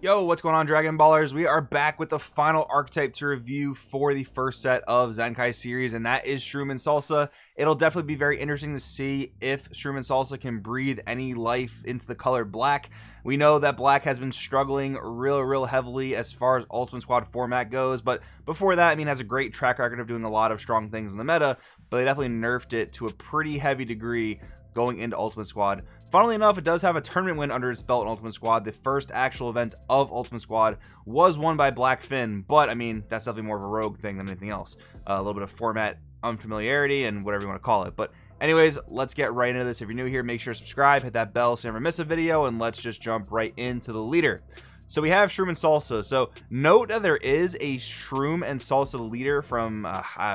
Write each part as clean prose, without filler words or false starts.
Yo, what's going on, Dragon Ballers? We are back with the final archetype to review for the first set of Zenkai series, and that is Shroom and Salsa. It'll definitely be very interesting to see if Shroom and Salsa can breathe any life into the color black. We know that black has been struggling real heavily as far as Ultimate Squad format goes, but before that, I mean, has a great track record of doing a lot of strong things in the meta, but they definitely nerfed it to a pretty heavy degree going into Ultimate Squad. Funnily enough, it does have a tournament win under its belt in Ultimate Squad. The first actual event of Ultimate Squad was won by Black Finn, but I mean, that's definitely more of a rogue thing than anything else. A little bit of format unfamiliarity and whatever you want to call it. But anyways, let's get right into this. If you're new here, make sure to subscribe, hit that bell so you never miss a video, and let's just jump right into the leader. So we have Shroom and Salsa. So note that there is a Shroom and Salsa leader from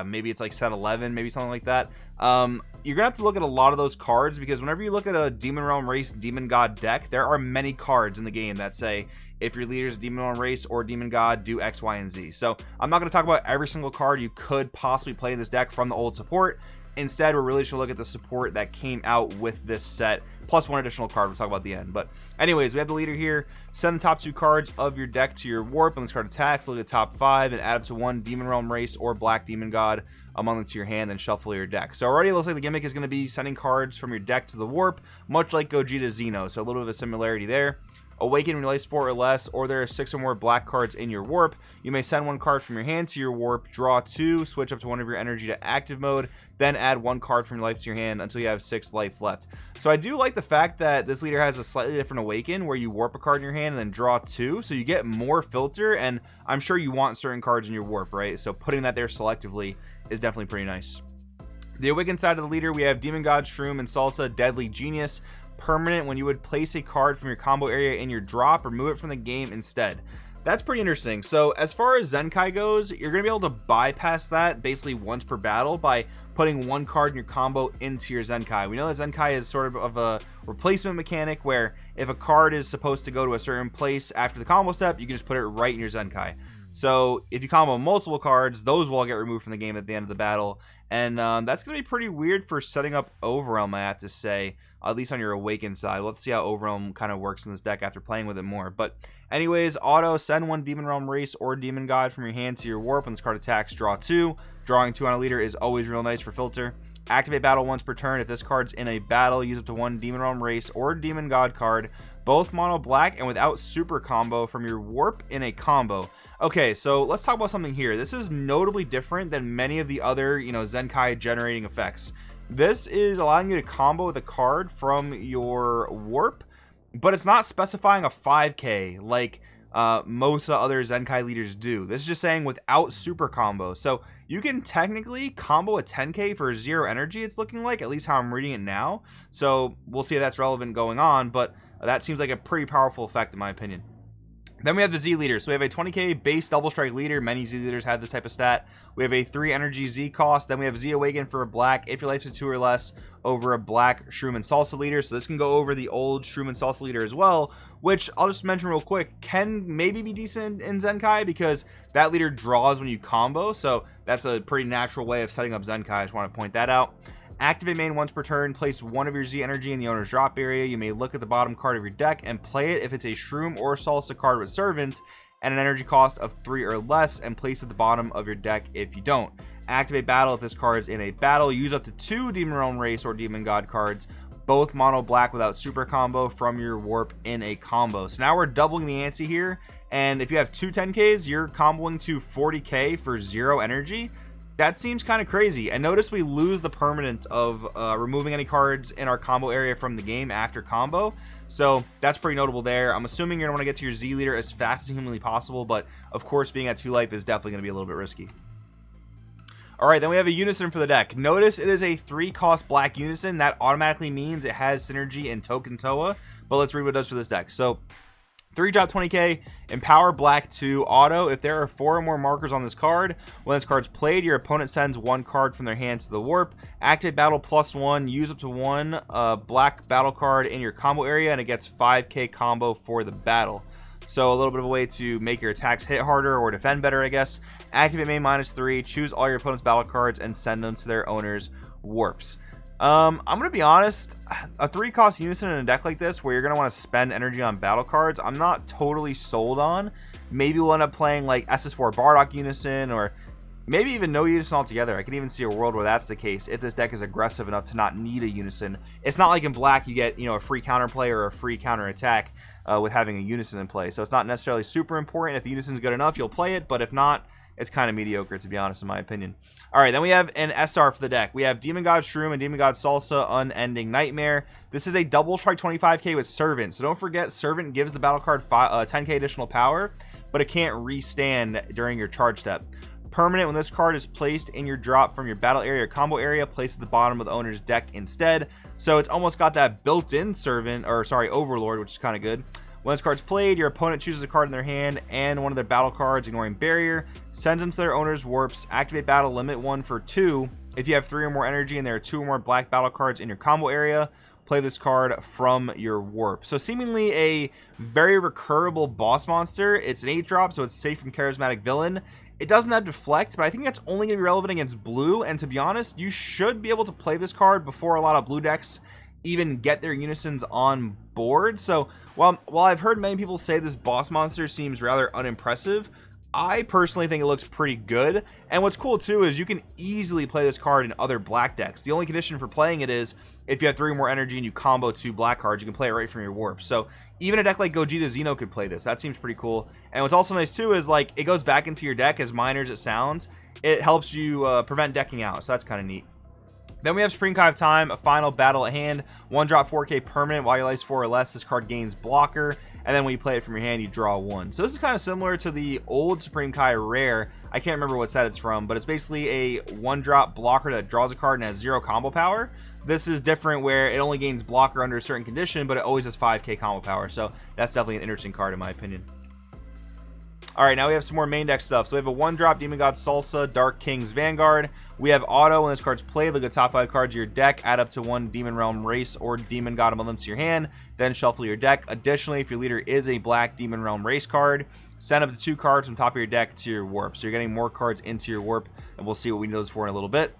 maybe it's like set 11, maybe something like that. You're gonna have to look at a lot of those cards, because whenever you look at a Demon Realm Race Demon God deck, there are many cards in the game that say if your leader is Demon Realm Race or Demon God, do X, Y, and Z. So I'm not going to talk about every single card you could possibly play in this deck from the old support. Instead, we're really just going to look at the support that came out with this set, plus one additional card we'll talk about at the end. But anyways, we have the leader here. Send the top 2 cards of your deck to your warp. When this card attacks, look at the top 5 and add up to 1 Demon Realm Race or Black Demon God among them to your hand, and shuffle your deck. So already it looks like the gimmick is going to be sending cards from your deck to the warp, much like Gogeta Xeno, so a little bit of a similarity there. Awaken when you place 4 or less, or there are 6 or more black cards in your warp. You may send 1 card from your hand to your warp, draw 2, switch up to 1 of your energy to active mode, then add 1 card from your life to your hand until you have 6 life left. So I do like the fact that this leader has a slightly different awaken, where you warp a card in your hand and then draw 2, so you get more filter, and I'm sure you want certain cards in your warp, right? So putting that there selectively is definitely pretty nice. The awaken side of the leader, we have Demon God, Shroom, and Salsa, Deadly Genius. Permanent: when you would place a card from your combo area in your drop, remove it from the game instead. That's pretty interesting. So as far as Zenkai goes, you're going to be able to bypass that basically once per battle by putting 1 card in your combo into your Zenkai. We know that Zenkai is sort of a replacement mechanic, where if a card is supposed to go to a certain place after the combo step, you can just put it right in your Zenkai. So if you combo multiple cards, those will all get removed from the game at the end of the battle, and that's going to be pretty weird for setting up Overwhelm, I have to say, at least on your Awaken side. Let's see how Overwhelm kind of works in this deck after playing with it more. But anyways, auto, send 1 Demon Realm Race or Demon God from your hand to your warp. When this card attacks, draw 2. Drawing 2 on a leader is always real nice for filter. Activate battle once per turn. If this card's in a battle, use up to 1 Demon Realm Race or Demon God card, both mono black and without super combo, from your warp in a combo. Okay, so let's talk about something here. This is notably different than many of the other, Zenkai generating effects. This is allowing you to combo with a card from your warp, but it's not specifying a 5k like most of the other Zenkai leaders do. This is just saying without super combo. So you can technically combo a 10k for 0 energy, it's looking like, at least how I'm reading it now. So we'll see if that's relevant going on, but that seems like a pretty powerful effect in my opinion. Then we have the Z leader. So we have a 20k base double strike leader. Many Z leaders have this type of stat. We have a 3 energy Z cost. Then we have Z awaken for a black if your life is 2 or less, over a black Shroom and Salsa leader. So this can go over the old Shroom and Salsa leader as well, which I'll just mention real quick can maybe be decent in Zenkai, because that leader draws when you combo. So that's a pretty natural way of setting up Zenkai. I just want to point that out. Activate main once per turn. Place 1 of your Z energy in the owner's drop area. You may look at the bottom card of your deck and play it if it's a Shroom or Salsa card with Servant and an energy cost of 3 or less, and place at the bottom of your deck if you don't. Activate battle if this card is in a battle. Use up to 2 Demon Realm Race or Demon God cards, both mono black without super combo, from your warp in a combo. So now we're doubling the ante here, and if you have 2 10ks, you're comboing to 40k for 0 energy. That seems kind of crazy. And notice we lose the permanent of removing any cards in our combo area from the game after combo. So that's pretty notable there. I'm assuming you're going to want to get to your Z leader as fast as humanly possible, but of course being at 2 life is definitely going to be a little bit risky. Alright, then we have a Unison for the deck. Notice it is a 3 cost black Unison. That automatically means it has synergy in Token Toa, but let's read what it does for this deck. So 3 drop 20k, empower black 2 auto. If there are 4 or more markers on this card, when this card's played, your opponent sends 1 card from their hand to the warp. Activate battle +1, use up to 1 black battle card in your combo area, and it gets 5k combo for the battle. So a little bit of a way to make your attacks hit harder or defend better, I guess. Activate main -3, choose all your opponent's battle cards and send them to their owners' warps. I'm gonna be honest, a 3-cost unison in a deck like this where you're gonna want to spend energy on battle cards, I'm not totally sold on. Maybe we'll end up playing like SS4 Bardock unison, or maybe even no unison altogether. I can even see a world where that's the case if this deck is aggressive enough to not need a unison. It's not like in black you get, a free counterplay or a free counter attack with having a unison in play, so it's not necessarily super important. If the unison's good enough, you'll play it, but if not, it's kind of mediocre, to be honest, in my opinion. All right, then we have an SR for the deck. We have Demon God Shroom and Demon God Salsa Unending Nightmare. This is a double strike 25k with Servant. So don't forget, Servant gives the battle card 10k additional power, but it can't restand during your charge step. Permanent, when this card is placed in your drop from your battle area or combo area, place at the bottom of the owner's deck instead. So it's almost got that built-in Overlord, which is kind of good. When this card's played, your opponent chooses a card in their hand and one of their battle cards, ignoring barrier, sends them to their owner's warps. Activate battle, limit 1 for 2. If you have 3 or more energy and there are 2 or more black battle cards in your combo area, play this card from your warp. So seemingly a very recurable boss monster. It's an 8-drop, so it's safe from Charismatic Villain. It doesn't have Deflect, but I think that's only going to be relevant against blue, and to be honest, you should be able to play this card before a lot of blue decks even get their unisons on board. So while I've heard many people say this boss monster seems rather unimpressive, I personally think it looks pretty good. And what's cool too is you can easily play this card in other black decks. The only condition for playing it is if you have 3 or more energy and you combo 2 black cards, you can play it right from your warp. So even a deck like Gogeta Xeno could play this. That seems pretty cool. And what's also nice too is like it goes back into your deck, as minor as it sounds. It helps you prevent decking out, so that's kind of neat. Then we have Supreme Kai of Time, a final battle at hand. 1-drop 4k permanent. While your life's 4 or less, this card gains blocker. And then when you play it from your hand, you draw 1. So this is kind of similar to the old Supreme Kai rare. I can't remember what set it's from, but it's basically a 1-drop blocker that draws a card and has 0 combo power. This is different where it only gains blocker under a certain condition, but it always has 5k combo power. So that's definitely an interesting card in my opinion. All right, now we have some more main deck stuff. So we have a 1-drop Demon God Salsa Dark King's Vanguard. We have auto. When this card's played, look at the top 5 cards of your deck, add up to 1 Demon Realm Race or Demon God among them to your hand, then shuffle your deck. Additionally, if your leader is a black Demon Realm Race card, send up to 2 cards from top of your deck to your warp. So you're getting more cards into your warp, and we'll see what we need those for in a little bit.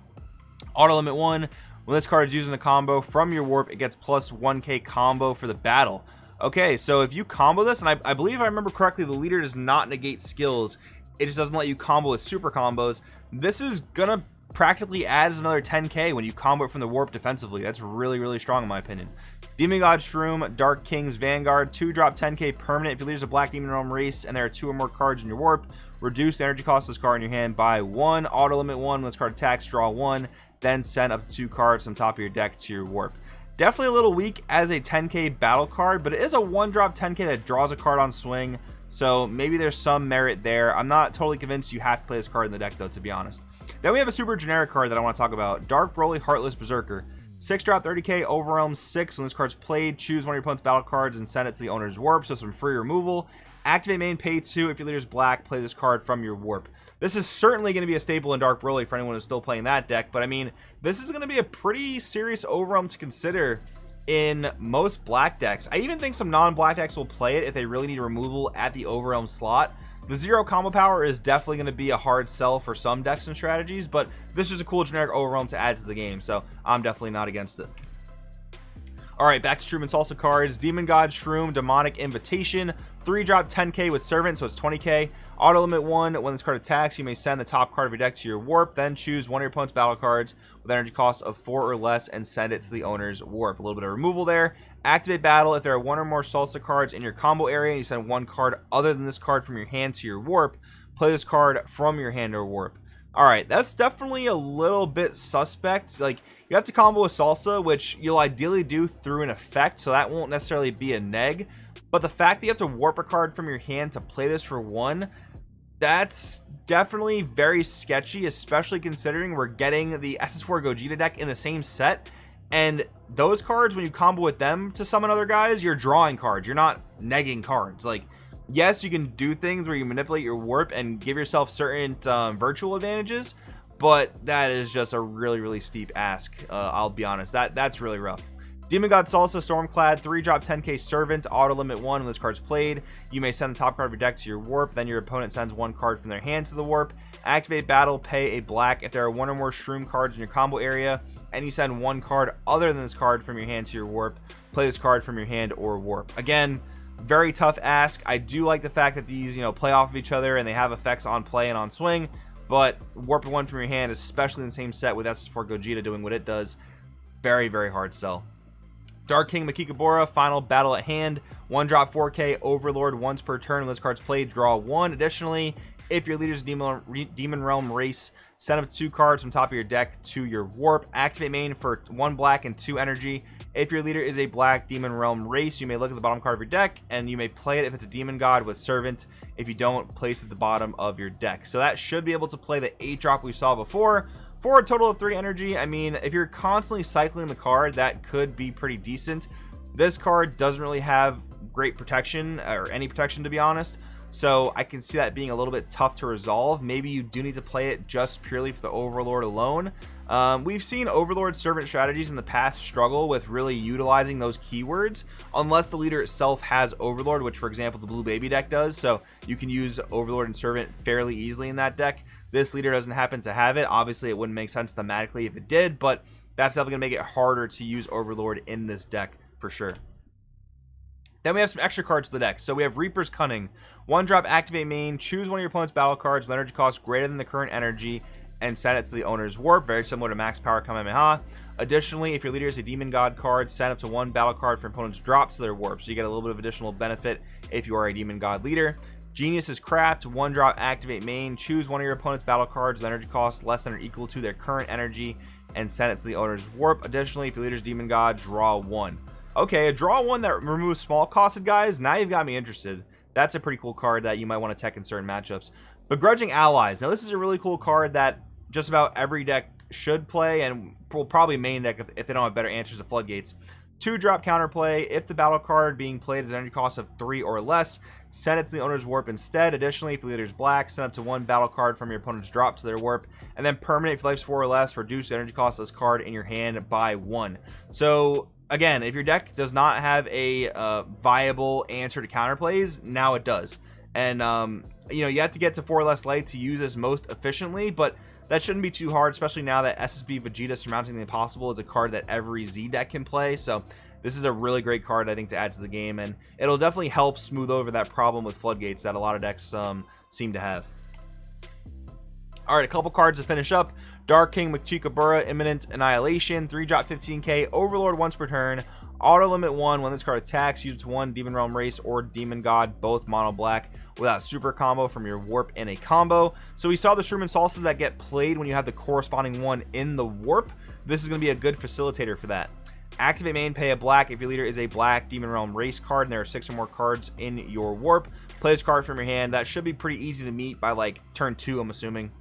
Auto limit 1. When this card is using a combo from your warp, it gets plus 1k combo for the battle. Okay, so if you combo this, and I believe I remember correctly, the leader does not negate skills. It just doesn't let you combo with super combos. This is gonna practically add another 10k when you combo it from the warp defensively. That's really, really strong in my opinion. Demon God Shroom, Dark King's Vanguard, 2-drop 10k permanent. If your leader's a black Demon Realm race and there are 2 or more cards in your warp, reduce the energy cost of this card in your hand by 1. Auto limit 1. When this card attacks, draw 1. Then send up to 2 cards from top of your deck to your warp. Definitely a little weak as a 10k battle card, but it is a 1-drop 10k that draws a card on swing, so maybe there's some merit there. I'm not totally convinced you have to play this card in the deck though, to be honest. Then we have a super generic card that I want to talk about. Dark Broly Heartless Berserker. 6-drop 30k Overwhelm 6. When this card's played, choose one of your opponent's battle cards and send it to the owner's warp, so some free removal. Activate main, pay 2. If your leader's black, play this card from your warp. This is certainly going to be a staple in Dark Broly for anyone who's still playing that deck, but I mean, this is going to be a pretty serious Overwhelm to consider in most black decks. I even think some non-black decks will play it if they really need removal at the Overwhelm slot. The 0 combo power is definitely going to be a hard sell for some decks and strategies, but this is a cool generic Overwhelm to add to the game, so I'm definitely not against it. Alright, back to Shroom and Salsa Cards. Demon God Shroom, Demonic Invitation. 3-drop 10k with Servant, so it's 20k. Auto limit 1. When this card attacks, you may send the top card of your deck to your warp, then choose one of your opponent's battle cards with energy cost of 4 or less and send it to the owner's warp. A little bit of removal there. Activate battle. If there are 1 or more Salsa cards in your combo area and you send 1 card other than this card from your hand to your warp, play this card from your hand or warp. Alright, that's definitely a little bit suspect. Like, you have to combo with Salsa, which you'll ideally do through an effect, so that won't necessarily be a neg. But the fact that you have to warp a card from your hand to play this for 1, that's definitely very sketchy, especially considering we're getting the SS4 Gogeta deck in the same set. And those cards, when you combo with them to summon other guys, you're drawing cards. You're not negging cards. Like, yes, you can do things where you manipulate your warp and give yourself certain virtual advantages, but that is just a really, really steep ask. I'll be honest. That's really rough. Demon God Salsa Stormclad, 3-drop 10k Servant, auto limit 1. When this card's played, you may send the top card of your deck to your warp, then your opponent sends 1 card from their hand to the warp. Activate battle, pay a black. If there are 1 or more Shroom cards in your combo area, and you send one card other than this card from your hand to your warp. Play this card from your hand or warp. Again, very tough ask. I do like the fact that these, play off of each other and they have effects on play and on swing, but warping one from your hand, especially in the same set with SS4 Gogeta doing what it does, very, very hard sell. Dark King Makikabura, final battle at hand. 1-drop 4K Overlord once per turn. When this card's played, draw 1. Additionally, if your leader's Demon Realm race, send up 2 cards from top of your deck to your warp. Activate main for 1 black and 2 energy. If your leader is a black Demon Realm race, you may look at the bottom card of your deck, and you may play it if it's a Demon God with Servant. If you don't, place it at the bottom of your deck. So that should be able to play the 8-drop we saw before, for a total of 3 energy. I mean, if you're constantly cycling the card, that could be pretty decent. This card doesn't really have great protection, or any protection to be honest, so I can see that being a little bit tough to resolve. Maybe you do need to play it just purely for the Overlord alone. We've seen Overlord Servant strategies in the past struggle with really utilizing those keywords unless the leader itself has Overlord, which for example the Blue Baby deck does, so you can use Overlord and Servant fairly easily in that deck. This leader doesn't happen to have it. Obviously it wouldn't make sense thematically if it did, but that's definitely going to make it harder to use Overlord in this deck for sure. Then we have some extra cards to the deck. So we have Reaper's Cunning. 1-drop activate main. Choose one of your opponent's battle cards with energy cost greater than the current energy and send it to the owner's warp. Very similar to Max Power Kamehameha. Additionally, if your leader is a Demon God card, send up to 1 battle card from opponent's drop to their warp. So you get a little bit of additional benefit if you are a Demon God leader. Genius's Craft. 1-drop activate main. Choose one of your opponent's battle cards with energy cost less than or equal to their current energy and send it to the owner's warp. Additionally, if your leader's Demon God, draw 1. Okay, a draw 1 that removes small costed guys. Now you've got me interested. That's a pretty cool card that you might want to tech in certain matchups. Begrudging Allies. Now this is a really cool card that just about every deck should play, and will probably main deck if they don't have better answers to Floodgates. 2-drop counterplay. If the battle card being played is an energy cost of 3 or less, send it to the owner's warp instead. Additionally, if the leader is black, send up to 1 battle card from your opponent's drop to their warp. And then permanent, if life's 4 or less, reduce the energy cost of this card in your hand by 1. So again, if your deck does not have a viable answer to counterplays, now it does. And you have to get to 4 or less life to use this most efficiently, but that shouldn't be too hard, especially now that SSB Vegeta Surmounting the Impossible is a card that every Z deck can play. So this is a really great card, I think, to add to the game, and it'll definitely help smooth over that problem with Floodgates that a lot of decks seem to have. Alright, a couple cards to finish up. Dark King Makikabura, Imminent Annihilation. 3-drop 15k, Overlord once per turn. Auto limit 1. When this card attacks, use it to 1 Demon Realm Race or Demon God, both mono black, without super combo from your warp in a combo. So we saw the Shroom and Salsa that get played when you have the corresponding one in the warp. This is going to be a good facilitator for that. Activate main, pay a black if your leader is a black Demon Realm Race card and there are 6 or more cards in your warp. Play this card from your hand. That should be pretty easy to meet by like turn 2, I'm assuming.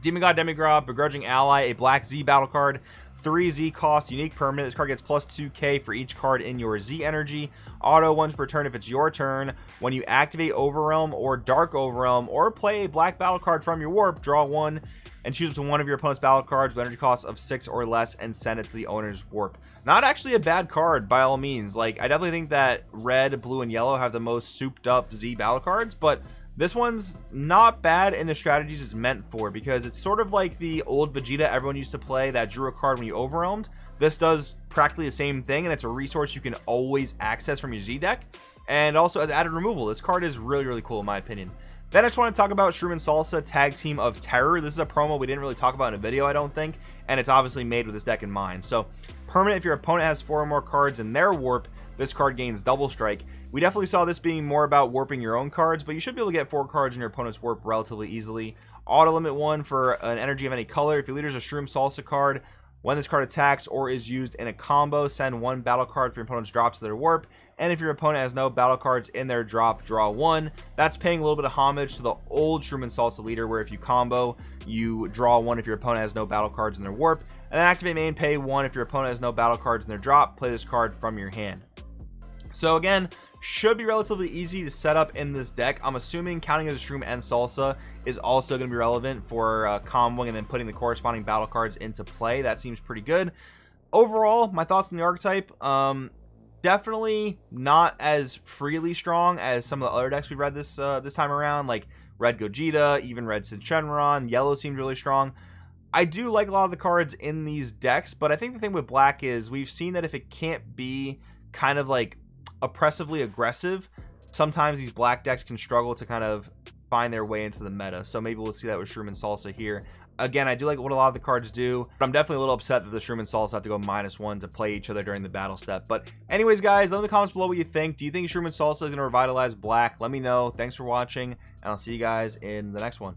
Demon God Demigod, Begrudging Ally, a black Z battle card, 3 Z cost, unique permanent. This card gets plus 2k for each card in your Z energy. Auto once per turn if it's your turn. When you activate Overrealm or Dark Overrealm or play a black battle card from your warp, draw 1 and choose up to 1 of your opponent's battle cards with energy costs of 6 or less and send it to the owner's warp. Not actually a bad card by all means. Like, I definitely think that red, blue, and yellow have the most souped up Z battle cards, but this one's not bad in the strategies it's meant for, because it's sort of like the old Vegeta everyone used to play that drew a card when you overwhelmed. This does practically the same thing, and it's a resource you can always access from your Z deck. And also as added removal, this card is really, really cool in my opinion. Then I just want to talk about Shroom and Salsa Tag Team of Terror. This is a promo we didn't really talk about in a video, I don't think, and it's obviously made with this deck in mind. So permanent, if your opponent has 4 or more cards in their warp, this card gains double strike. We definitely saw this being more about warping your own cards, but you should be able to get 4 cards in your opponent's warp relatively easily. Auto limit 1 for an energy of any color. If your leader is a Shroom Salsa card, when this card attacks or is used in a combo, send 1 battle card for your opponent's drop to their warp. And if your opponent has no battle cards in their drop, draw 1. That's paying a little bit of homage to the old Shroom and Salsa leader, where if you combo, you draw 1 if your opponent has no battle cards in their warp. And then activate main, pay 1 if your opponent has no battle cards in their drop. Play this card from your hand. So again, should be relatively easy to set up in this deck. I'm assuming counting as a Shroom and Salsa is also going to be relevant for comboing and then putting the corresponding battle cards into play. That seems pretty good. Overall, my thoughts on the archetype, definitely not as freely strong as some of the other decks we read this time around, like Red Gogeta, even Red Shenron. Yellow seemed really strong. I do like a lot of the cards in these decks, but I think the thing with black is we've seen that if it can't be kind of like oppressively aggressive, sometimes these black decks can struggle to kind of find their way into the meta. So maybe we'll see that with Shroom and Salsa here. Again, I do like what a lot of the cards do, but I'm definitely a little upset that the Shroom and Salsa have to go -1 to play each other during the battle step. But anyways, guys, let me know in the comments below what you think. Do you think Shroom and Salsa is going to revitalize black? Let me know. Thanks for watching, and I'll see you guys in the next one.